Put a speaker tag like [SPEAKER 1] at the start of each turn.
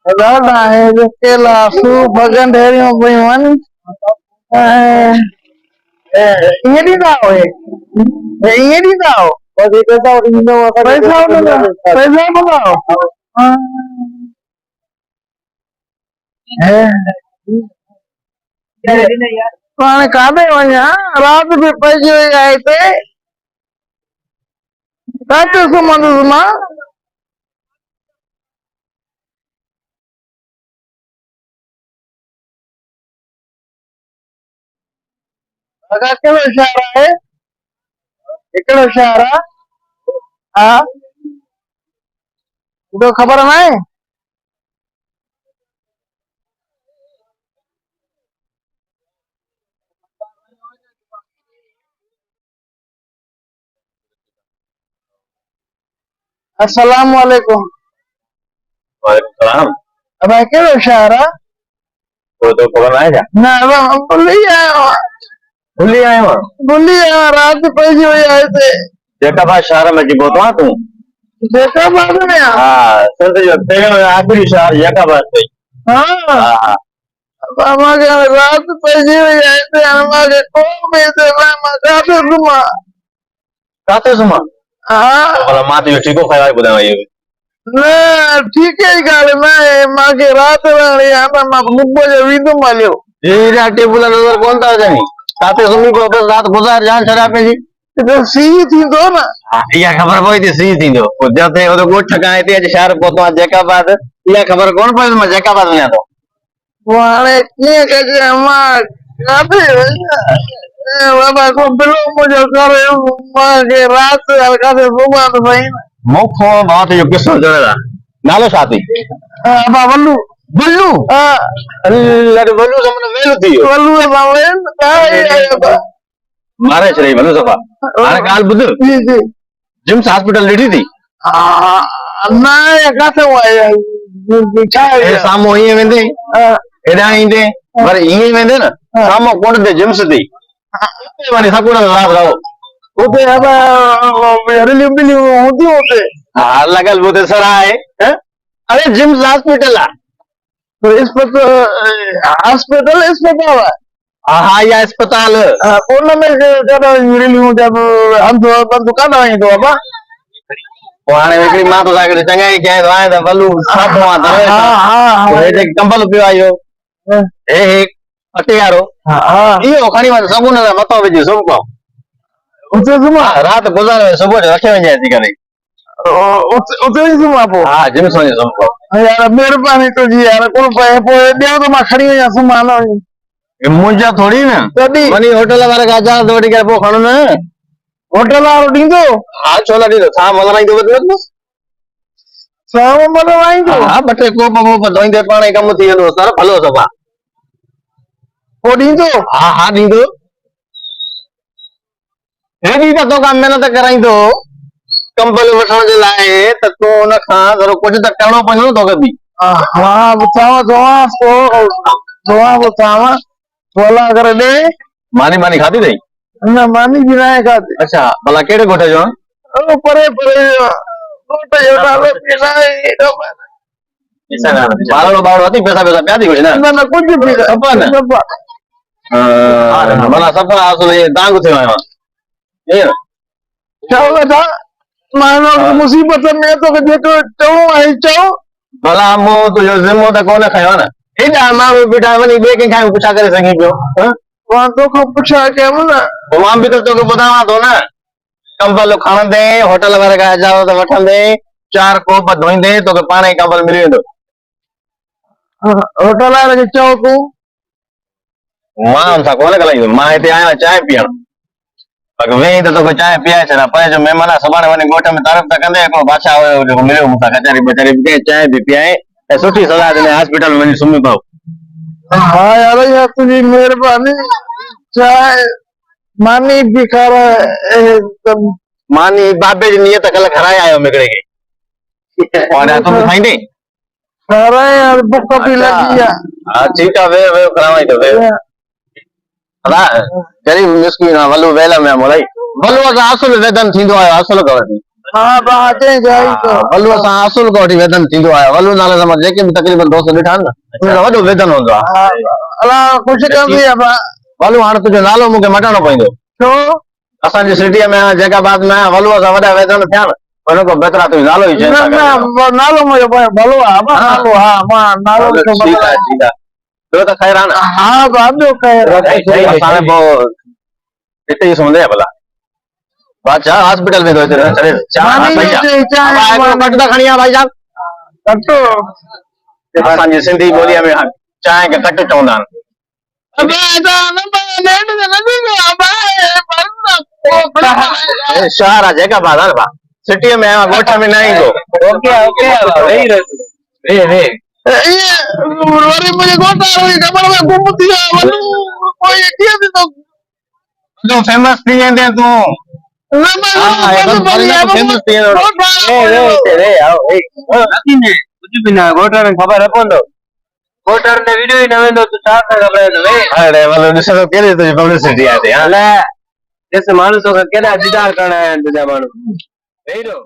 [SPEAKER 1] ॾाढा है जो केला सूप भगन ढेरियूं पयूं आहिनि ईअं ॾींदा आहियो ईअं ॾींदा आहियो पैसा वठंदा हाणे काॾे वञा राति बि पइजी वई आहे हिते किथे सुम्हंदुसि मां अगरि कहिड़ो शहर आहे हिकिड़ो शहर आहे हा तो ख़बर न आहे अस्सलाम वालेकुम
[SPEAKER 2] सलाम
[SPEAKER 1] अब कहिड़ो शहर आहे
[SPEAKER 2] तो खबर ना है क्या
[SPEAKER 1] न भुली आयो राति पइजी वई आहे हिते
[SPEAKER 2] जैकाबाद शहर में जी पहुतो तू
[SPEAKER 1] जैकाबाद में
[SPEAKER 2] हाँ सिंध जो पहिरियों आखिरी शहर जैकाबाद पे
[SPEAKER 1] हाँ मांखे राति पइजी वई आहे हिते हाणे मांखे को बि हिते मां काथे सुम्हां
[SPEAKER 2] काथे सुम्हां
[SPEAKER 1] हा
[SPEAKER 2] भला मां तुंहिंजो ठीको खायो ॿुधायो इहो
[SPEAKER 1] न ठीक है ॻाल्हि न आहे मांखे राति रहणी आहे त मां सुबुह जो वेंदुमि हलियो
[SPEAKER 2] हेॾा टेबल नज़र कोन था अचनि काथे सुम्ही पियो बसि राति गुज़ार जान छॾा पंहिंजी
[SPEAKER 1] सीउ थींदो न
[SPEAKER 2] इहा ख़बर पई थी सी थींदो पोइ जिते ॻोठ खां हिते अॼु शहर पहुतो आहे जैकाबाद इहा ख़बर कोन पई मां जैकाबाद वञा थो
[SPEAKER 1] पोइ हाणे कीअं कजे मां काथे बाबा को बिलो मुंहिंजो करे मांखे राति काथे सुम्हां त सही न
[SPEAKER 2] मुखो भाउ तुंहिंजो किसो जुड़ियल आहे नालो छा अथई
[SPEAKER 1] अबा वल्लू
[SPEAKER 2] बल्लू
[SPEAKER 1] हा
[SPEAKER 2] अरे बल्लू सां माना वेल थी वियो
[SPEAKER 1] वल्लू सां वेल
[SPEAKER 2] मारे छॾई बल्लू सफ़ा हाणे ॻाल्हि ॿुध
[SPEAKER 1] जी जी
[SPEAKER 2] जिम्स हॉस्पिटल ॾिठी थी
[SPEAKER 1] न काथे छा आहे
[SPEAKER 2] साम्हूं ईअं वेंदे हेॾां ईंदे पर ईअं वेंदे न साम्हूं कोन ते जिम्स थी वञी सभु राति रहो
[SPEAKER 1] उते रिलियूं बिलियूं हूंदियूं उते
[SPEAKER 2] हा लॻल उते सर आहे अरे जिम्स हॉस्पिटल आहे
[SPEAKER 1] हॉस्पिटल अस्पताल आहे
[SPEAKER 2] हा इहा अस्पताल
[SPEAKER 1] उन में रिलियूं हंधु बंदि कान ईंदो आहे
[SPEAKER 2] पोइ हाणे हिकिड़ी मां तोसां हिकिड़ी चङाई कयां थो हाणे त बलू साफ़ो आहे कंबल पियो आहे इहो हे अटे वारो इहो खणी वञ सभु हुन मथां विझी सुम्ह पओ
[SPEAKER 1] उते सुम्हां
[SPEAKER 2] राति गुज़ारे सुबुह जो रखे वञे अची करे
[SPEAKER 1] उते ई सुम्हां पोइ
[SPEAKER 2] हा जिम्स वञी सुम्ह पओ
[SPEAKER 1] यार महिरबानी तुंहिंजी यार कोन पए पोइ ॿियो त मां खणी वञा सुम्हां न वञी
[SPEAKER 2] मुंहिंजा थोरी न
[SPEAKER 1] तॾहिं
[SPEAKER 2] वञी होटल वारे खां हज़ार वठी करे पोइ खणो न
[SPEAKER 1] होटल वारो ॾींदो
[SPEAKER 2] हा छो न ॾींदो छा मल्हाईंदो
[SPEAKER 1] साम मल्हाईंदो
[SPEAKER 2] हा ॿ टे कोप वोप धोईंदे पाण ई कमु थी वेंदो सर भलो सफ़ा
[SPEAKER 1] पोइ ॾींदो
[SPEAKER 2] हा हा ॾींदो हेॾी त तोखां महिनत कराईंदो कंबल वठण जे लाइ त तूं हुन खां थोरो कुझु त करिणो पवंदो न तोखे बि
[SPEAKER 1] हा थोला करे ॾे
[SPEAKER 2] मानी मानी खाधी अथई
[SPEAKER 1] न मानी बि न आहे खाधी
[SPEAKER 2] अच्छा भला कहिड़े ॻोठ जो
[SPEAKER 1] परे परे ॻोठ जो नालो
[SPEAKER 2] बारो बारो अथई पैसा पैसा पिया थी कुझु न
[SPEAKER 1] न कुझु बि
[SPEAKER 2] भला सफ़ा दांग थियो आहियां ईअं
[SPEAKER 1] छा वेठा मां मुसीबत में तोखे जेको चऊं आहे चओ
[SPEAKER 2] भला मूं तुंहिंजो ज़िमो त कोन खयो न हेॾा माण्हू बीठा वञी ॿिए कंहिंखां पुछा करे सघीं पियो
[SPEAKER 1] मां तोखां पुछा कयमि न
[SPEAKER 2] मां बि त तोखे ॿुधायां थो न कंबल खणंदे होटल वारे खां इजाज़त वठंदे 4 कोप धोईंदे तोखे पाण ई कंबल मिली वेंदो
[SPEAKER 1] होटल वारे खे चओ तूं
[SPEAKER 2] मां हुन सां कोन ॻाल्हाईंदुमि मां हिते आहियां चांहि पीअण वेही त तोखे चांहि पीआए छॾियां पर जो महिमान सुभाणे वञी ॻोठ में तारीफ़ त कंदे हिकिड़ो बादशाह जेको मिलियो मूंखां कचहरी बचारी चांहि बि पीआए ऐं सुठी सलाह ॾिने हॉस्पिटल में वञी सुम्ही पओ
[SPEAKER 1] हा यार इहा तुंहिंजी महिरबानी चांहि मानी बि खाराए
[SPEAKER 2] मानी बाबे जी नियत कल्ह खाराए आयो हिकिड़े खे तूं बि खाईंदे
[SPEAKER 1] खाराए यार बुख बि लॻी आहे
[SPEAKER 2] हा ठीकु आहे वेह वेह खारावाई थो वेह कहिड़ी मुश्किल आहे वलू वेल में मोलाई वलू असां असुल वेदन थींदो आहे असुल ख़बर थी
[SPEAKER 1] हाँ बात है जाई तो
[SPEAKER 2] वलू असां असुल कोठी वेतन थींदो आहे वलू नाले सां जेके बि तकरीबन दोस्त ॾिठा आहिनि न उन खां वॾो वेतन हूंदो आहे
[SPEAKER 1] अला कुछ कर दिया बा
[SPEAKER 2] वलू हाणे तुंहिंजो नालो मूंखे मटाइणो पवंदो
[SPEAKER 1] क्यों
[SPEAKER 2] असांजी सिटीअ में जैकाबाद में वलू सां वॾा वेतन थिया न उन खां बहितरा तुंहिंजो नालो ई चेंज
[SPEAKER 1] ना
[SPEAKER 2] था
[SPEAKER 1] ना
[SPEAKER 2] कयो
[SPEAKER 1] नालो मुझे भलो है बा नालो हाँ मां नालो तो
[SPEAKER 2] ठीकु आहे ठीकु आहे ॿियो त ख़ैर आहे न
[SPEAKER 1] हाँ बाबू कह
[SPEAKER 2] हाणे पोइ हिते ई सुम्हंदे भला बादशाह हॉस्पिटल में तो चले कट खणी आ भाई साहब
[SPEAKER 1] कटो
[SPEAKER 2] असांजी सिंधी ॿोलीअ में चांहि खे कट चवंदा आहिनि
[SPEAKER 1] अबे ऐसा ना लेट दे ना दीजिए अबे
[SPEAKER 2] ए, शहर आहे जैकाबाद आहे न भाउ सिटीअ में आहियां ॻोठ में न ईंदो
[SPEAKER 3] ओके ओके वेही रहो वे वे
[SPEAKER 1] ये वरी मुझे गोटा हुई कमर में घूम दिया वनु कोई किया भी तो
[SPEAKER 2] तूं फेमस थी वेंदे तूं
[SPEAKER 1] ना
[SPEAKER 2] हाँ, ये बस बोलना तो famous थी वेंदो।
[SPEAKER 3] वे वे आओ ए अती ने कुछ भी ना गोटर ने खबर है पवंदो गोटर ने वीडियो ही न वेंदो तू छा था खबर है वे
[SPEAKER 2] अरे मतलब ॾिसो कहिड़ी तुंहिंजी पब्लिसिटी आहे हिते, हाँ?
[SPEAKER 3] अला जैसे माण्हू तो केॾा दीदार करणा आहिनि तुंहिंजा माण्हू वेही रहो